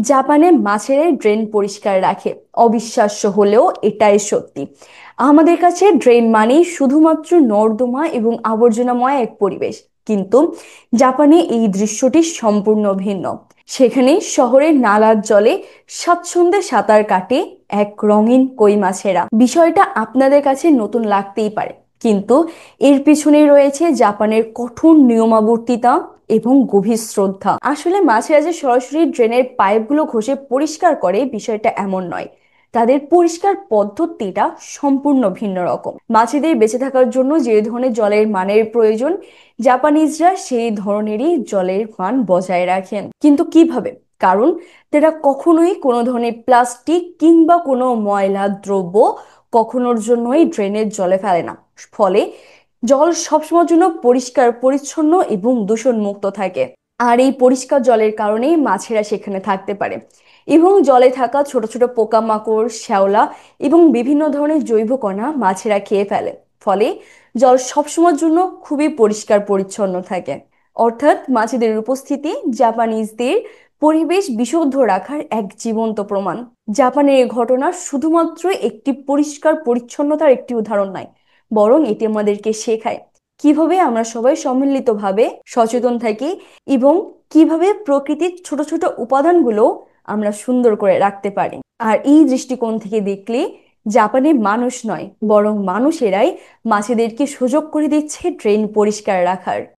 জাপানে মাছের ড্রেন পরিষ্কার রাখে। অবিশ্বাস্য হলেও এটাই সত্যি। আমাদের কাছে ড্রেন মানেই শুধুমাত্র নর্দমা এবং আবর্জনাময় এক পরিবেশ, কিন্তু জাপানে এই দৃশ্যটি সম্পূর্ণ ভিন্ন। সেখানে শহরের নালার জলে স্বাচ্ছন্দ্যে সাঁতার কাটে এক রঙিন কই মাছেরা। বিষয়টা আপনাদের কাছে নতুন লাগতেই পারে, কিন্তু এর পিছনে রয়েছে জাপানের কঠোর নিয়মাবর্তিতা এবং গভীর শ্রদ্ধা। আসলে মাছেরা যে সরাসরি ড্রেনের পাইপগুলো ঘষে পরিষ্কার করে, বিষয়টা এমন নয়। তাদের পরিষ্কার পদ্ধতিটা সম্পূর্ণ ভিন্ন রকম। মাছেদের বেঁচে থাকার জন্য যে ধরনের জলের মানের প্রয়োজন, জাপানিজরা সেই ধরনেরই জলের মান বজায় রাখেন। কিন্তু কিভাবে? কারণ তারা কখনোই কোনো ধরনের প্লাস্টিক কিংবা কোনো ময়লা দ্রব্য কখনোর জন্যই ড্রেনের জলে ফেলে না। ফলে জল সবসময়ের জন্য পরিষ্কার পরিচ্ছন্ন এবং দূষণ মুক্ত থাকে। আর এই পরিষ্কার জলের কারণেই মাছেরা সেখানে থাকতে পারে, এবং জলে থাকা ছোট ছোট পোকামাকড়, শ্যাওলা এবং বিভিন্ন ধরনের জৈব কণা মাছেরা খেয়ে ফেলে। ফলে জল সবসময়ের জন্য খুবই পরিষ্কার পরিচ্ছন্ন থাকে। অর্থাৎ মাছেদের উপস্থিতি জাপানিজদের পরিবেশ বিশুদ্ধ রাখার এক জীবন্ত প্রমাণ। জাপানের এই ঘটনা শুধুমাত্র একটি পরিষ্কার পরিচ্ছন্নতার একটি উদাহরণ নয়, বরং এটি আমাদেরকে শেখায় কিভাবে আমরা সবাই সম্মিলিতভাবে সচেতন থাকি, এবং কিভাবে প্রকৃতির ছোট ছোট উপাদানগুলো আমরা সুন্দর করে রাখতে পারি। আর এই দৃষ্টিকোণ থেকে দেখলে জাপানে মানুষ নয়, বরং মানুষেরাই মাছেদেরকে সুযোগ করে দিচ্ছে ড্রেন পরিষ্কার রাখার।